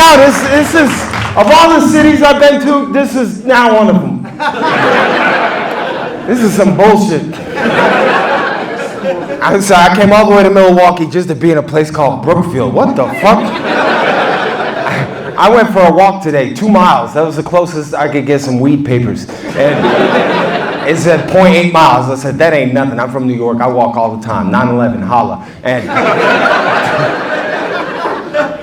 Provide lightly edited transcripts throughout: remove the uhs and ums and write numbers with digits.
No, this is, of all the cities I've been to, this is now one of them. This is some bullshit. I'm sorry, I came all the way to Milwaukee just to be in a place called Brookfield. What the fuck? I went for a walk today, 2 miles. That was the closest I could get some weed papers. And it said 0.8 miles. I said, that ain't nothing. I'm from New York. I walk all the time. 9/11, holla. And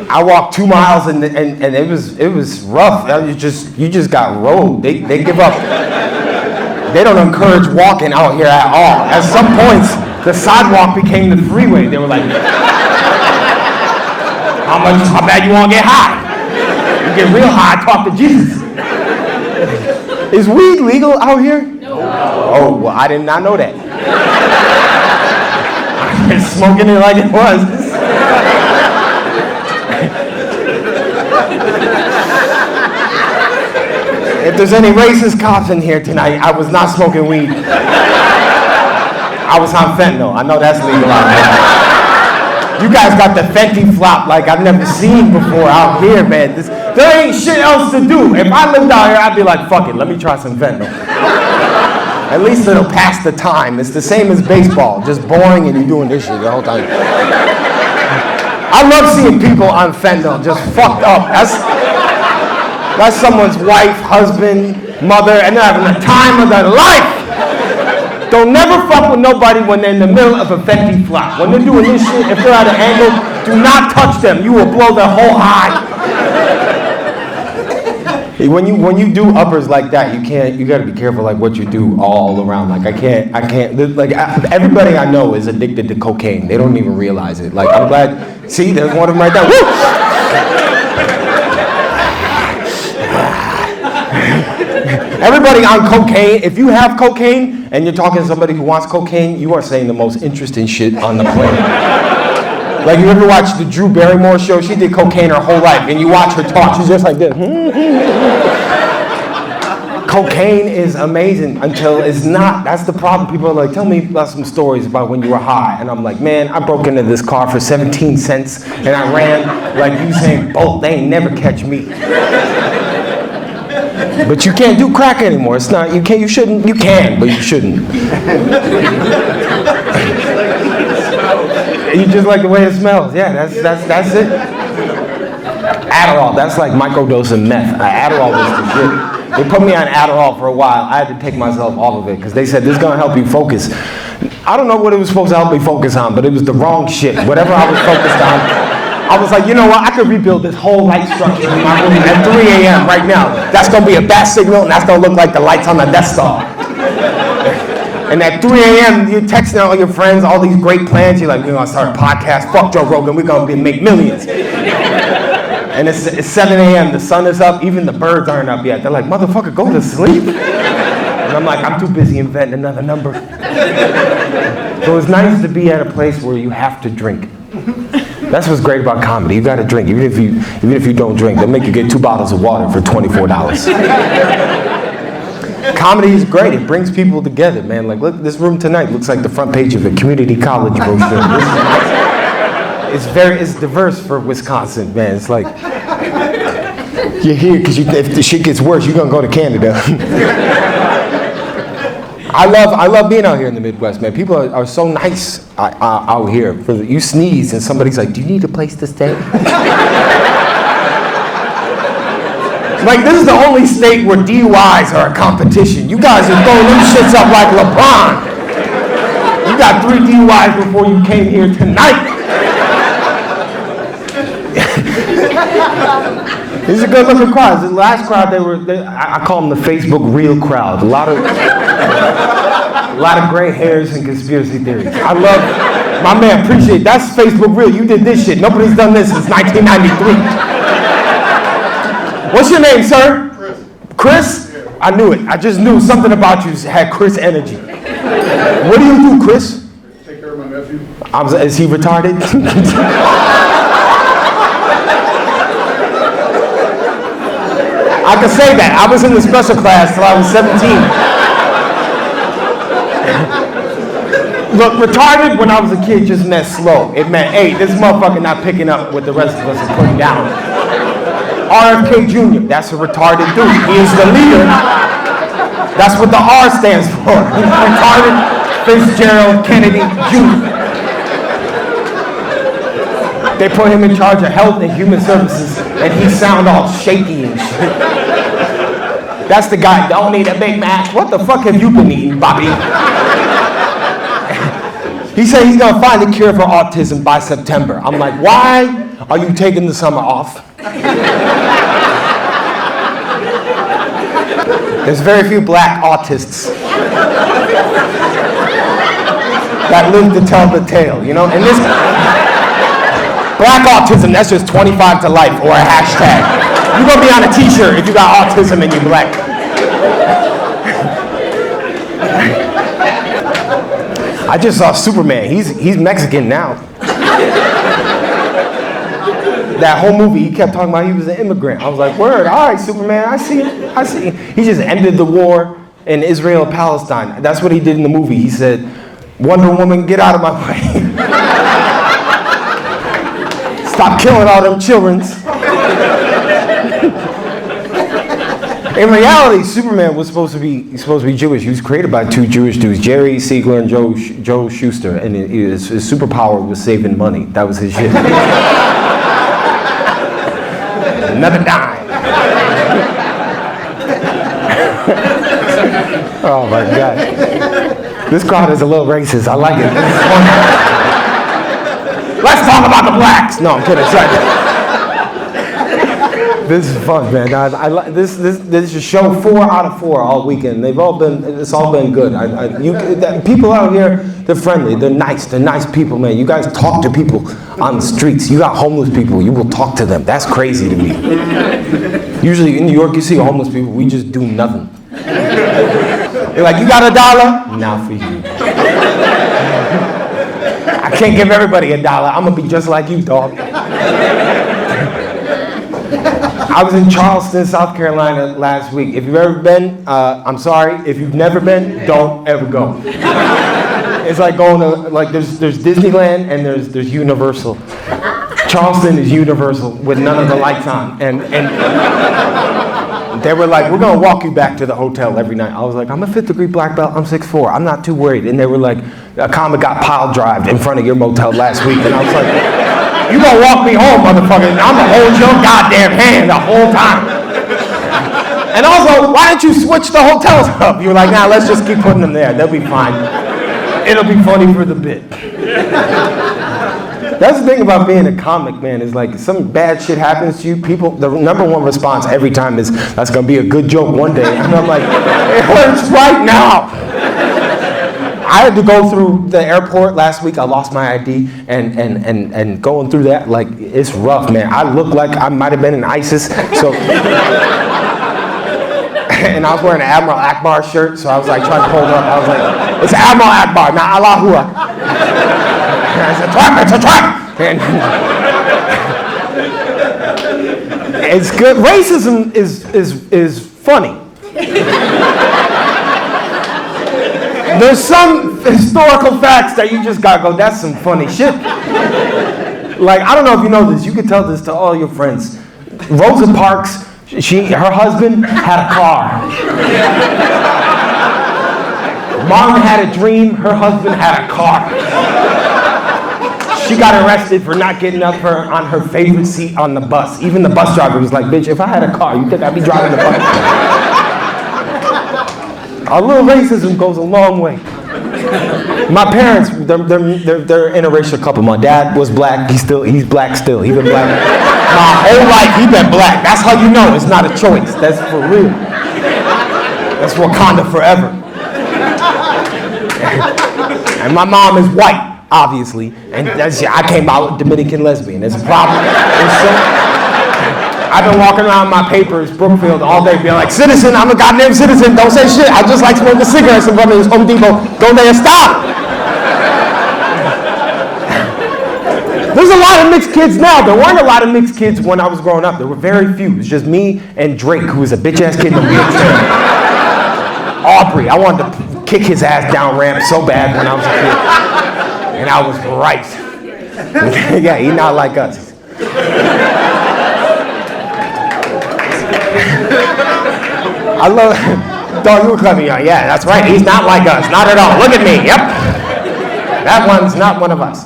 I walked 2 miles and it was rough. You just got rolled. They give up. They don't encourage walking out here at all. At some points, the sidewalk became the freeway. They were like, how bad you want to get high? You get real high, talk to Jesus. Is weed legal out here? No. Oh, well, I did not know that. I've been smoking it like it was. If there's any racist cops in here tonight, I was not smoking weed. I was on fentanyl. I know that's legal out there. You guys got the Fenty flop like I've never seen before out here, man. There ain't shit else to do. If I lived out here, I'd be like, fuck it, let me try some fentanyl. At least it'll pass the time. It's the same as baseball, just boring and you're doing this shit the whole time. I love seeing people on fentanyl just fucked up. That's someone's wife, husband, mother, and they're having the time of their life. Don't never fuck with nobody when they're in the middle of a Fenty flop. When they're doing this shit, if they're at an angle, do not touch them. You will blow their whole high. When you do uppers like that, you gotta be careful like what you do all around. Like I can't, like everybody I know is addicted to cocaine. They don't even realize it. Like I'm glad, see, there's one of them right there. Woo! Everybody on cocaine, if you have cocaine and you're talking to somebody who wants cocaine, you are saying the most interesting shit on the planet. Like you ever watch the Drew Barrymore show? She did cocaine her whole life and you watch her talk, she's just like this. Cocaine is amazing until it's not. That's the problem. People are like, tell me about some stories about when you were high. And I'm like, man, I broke into this car for 17 cents and I ran like Usain Bolt. They ain't never catch me. But you can't do crack anymore. It's not, you can, you shouldn't, you can, but you shouldn't. You just like the way it smells. Yeah, that's it. Adderall, that's like microdosing meth. Adderall was the shit. They put me on Adderall for a while. I had to take myself off of it because they said this is gonna help you focus. I don't know what it was supposed to help me focus on, but it was the wrong shit. Whatever I was focused on, I was like, you know what? I could rebuild this whole light structure in my room at 3 a.m. right now. That's gonna be a bat signal, and that's gonna look like the lights on the Death Star. And at 3 a.m., you're texting all your friends, all these great plans. You're like, we're gonna start a podcast. Fuck Joe Rogan. We're gonna make millions. And it's 7 a.m. The sun is up. Even the birds aren't up yet. They're like, motherfucker, go to sleep. And I'm like, I'm too busy inventing another number. So it's nice to be at a place where you have to drink. That's what's great about comedy. You got to drink, even if you don't drink. They'll make you get 2 bottles of water for $24. Comedy is great. It brings people together, man. Like, look, this room tonight looks like the front page of a community college brochure. It's diverse for Wisconsin, man. It's like you're here because if the shit gets worse, you're gonna go to Canada. I love being out here in the Midwest, man. People are so nice out here. You sneeze and somebody's like, do you need a place to stay? Like, this is the only state where DUIs are a competition. You guys are throwing them shits up like LeBron. You got 3 DUIs before you came here tonight. These are good looking crowds. The last crowd, I call them the Facebook real crowd. A lot of gray hairs and conspiracy theories. I love, my man, appreciate, that's Facebook real. You did this shit. Nobody's done this since 1993. What's your name, sir? Chris? Yeah. I knew it. I just knew something about you had Chris energy. What do you do, Chris? Take care of my nephew. Is he retarded? I can say that. I was in the special class till I was 17. Look, retarded when I was a kid just meant slow. It meant, hey, this motherfucker not picking up what the rest of us are putting down. RFK Jr., that's a retarded dude. He is the leader. That's what the R stands for. He's retarded Fitzgerald Kennedy Jr. They put him in charge of health and human services, and he sound all shaky and shit. That's the guy, don't need a Big Mac. What the fuck have you been eating, Bobby? He said he's gonna find a cure for autism by September. I'm like, why are you taking the summer off? There's very few black autists that live to tell the tale, you know? And this, black autism, that's just 25 to life or a hashtag. You're gonna be on a t-shirt if you got autism and you're black. I just saw Superman. He's Mexican now. That whole movie, he kept talking about he was an immigrant. I was like, word, all right, Superman, I see it. He just ended the war in Israel and Palestine. That's what he did in the movie. He said, Wonder Woman, get out of my way. Stop killing all them childrens. In reality, Superman was supposed to be Jewish. He was created by two Jewish dudes, Jerry Siegler and Joe Shuster, and his superpower was saving money. That was his shit. Another dime. Oh my God. This crowd is a little racist. I like it. This is fun. Let's talk about the blacks. No, I'm kidding. Sorry. This is fun, man. This is a show 4 out of 4 all weekend. It's all been good. People out here, they're friendly, they're nice people, man. You guys talk to people on the streets. You got homeless people, you will talk to them. That's crazy to me. Usually in New York, you see homeless people, we just do nothing. They're like, you got $1? Not for you. I can't give everybody $1. I'm gonna be just like you, dog. I was in Charleston, South Carolina last week. If you've ever been, I'm sorry. If you've never been, don't ever go. It's like going to, like there's Disneyland and there's Universal. Charleston is Universal with none of the lights on. And they were like, we're gonna walk you back to the hotel every night. I was like, I'm a 5th degree black belt, I'm 6'4". I'm not too worried. And they were like, a comic got pile drived in front of your motel last week. And I was like, you gonna walk me home, motherfucker. I'm gonna hold your goddamn hand the whole time. And also, why don't you switch the hotels up? You were like, nah, let's just keep putting them there. They'll be fine. It'll be funny for the bit. That's the thing about being a comic, man, is like some bad shit happens to you, people, the number one response every time is, that's gonna be a good joke one day. And I'm like, it hurts right now. I had to go through the airport last week. I lost my ID, and going through that, like, it's rough, man. I look like I might have been in ISIS, so. And I was wearing an Admiral Akbar shirt, so I was like trying to hold up. I was like, it's Admiral Akbar, not Allahu Akbar. It's a trap, it's a trap. And it's good. Racism is funny. There's some historical facts that you just gotta go, that's some funny shit. Like, I don't know if you know this, you can tell this to all your friends. Rosa Parks, her husband had a car. Martin had a dream, her husband had a car. She got arrested for not getting up on her favorite seat on the bus. Even the bus driver was like, bitch, if I had a car, you think I'd be driving the bus? A little racism goes a long way. My parents, they're interracial couple. My dad was black, he's black still, he's been black. My whole life, he's been black. That's how you know it's not a choice, that's for real. That's Wakanda forever. And my mom is white. Obviously, and I came out Dominican lesbian. It's a problem. I've been walking around my papers, Brookfield, all day, being like, citizen, I'm a goddamn citizen, don't say shit. I just like smoking cigarettes in front of this Home Depot. Go there and stop. There's a lot of mixed kids now. There weren't a lot of mixed kids when I was growing up. There were very few. It was just me and Drake, who was a bitch-ass kid in a wheelchair. Aubrey, I wanted to kick his ass down ramp so bad when I was a kid. And I was right. Yeah, he's not like us. I love, dog, you were clever, young. Yeah, that's right. He's not like us. Not at all. Look at me. Yep. That one's not one of us.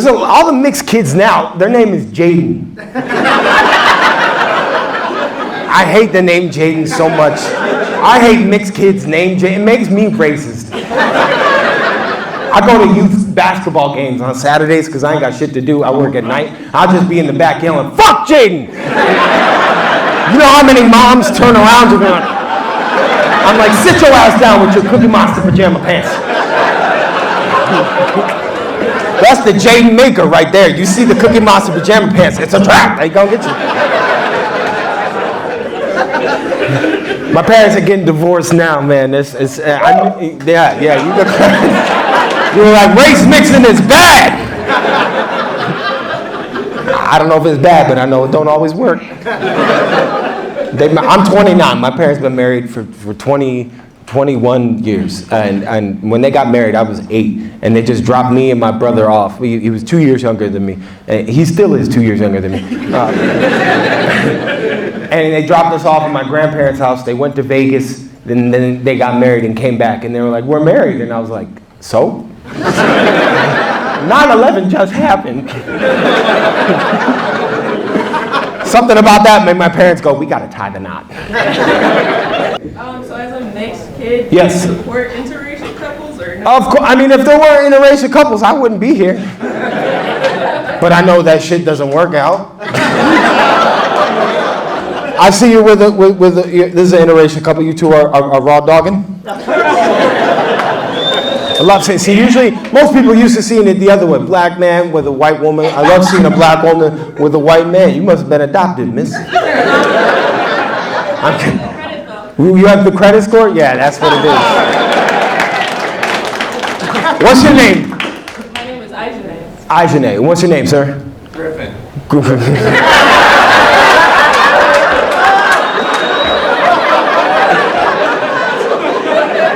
All the mixed kids now, their name is Jaden. I hate the name Jaden so much. I hate mixed kids named Jaden. It makes me racist. I go to youth basketball games on Saturdays because I ain't got shit to do. I work at night. I'll just be in the back yelling, "Fuck Jaden!" You know how many moms turn around to me? I'm like, sit your ass down with your Cookie Monster pajama pants. That's the Jaden maker right there. You see the Cookie Monster pajama pants. It's a trap. They gonna get you. My parents are getting divorced now, man. You were like, race mixing is bad. I don't know if it's bad, but I know it don't always work. I'm 29. My parents been married for 21 years. And when they got married, I was 8. And they just dropped me and my brother off. He was 2 years younger than me. And he still is 2 years younger than me. And they dropped us off at my grandparents' house. They went to Vegas. Then they got married and came back. And they were like, we're married. And I was like, so? 9/11 just happened. Something about that made my parents go, we got to tie the knot. So as a mixed kid, yes. Do you support interracial couples or no? Of course. I mean, if there were interracial couples, I wouldn't be here. But I know that shit doesn't work out. I see you with this is an interracial couple. You two are raw dogging. I love seeing. See, usually most people used to seeing it the other way. Black man with a white woman. I love seeing a black woman with a white man. You must have been adopted, miss. I'm kidding. You have the credit score? Yeah, that's what it is. What's your name? My name is Aijane. Aijane. What's your name, sir? Griffin.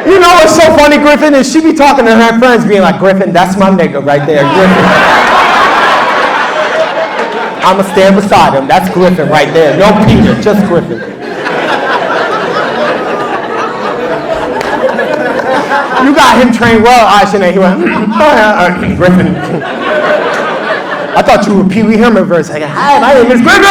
You know what's so funny, Griffin, is she be talking to her friends being like, Griffin, that's my nigga right there, Griffin. I'ma stand beside him. That's Griffin right there. No Peter, just Griffin. You got him trained well, Aisha. He went, Griffin. I thought you were Pee Wee Herman verse. Like, hi, my name is Griffin.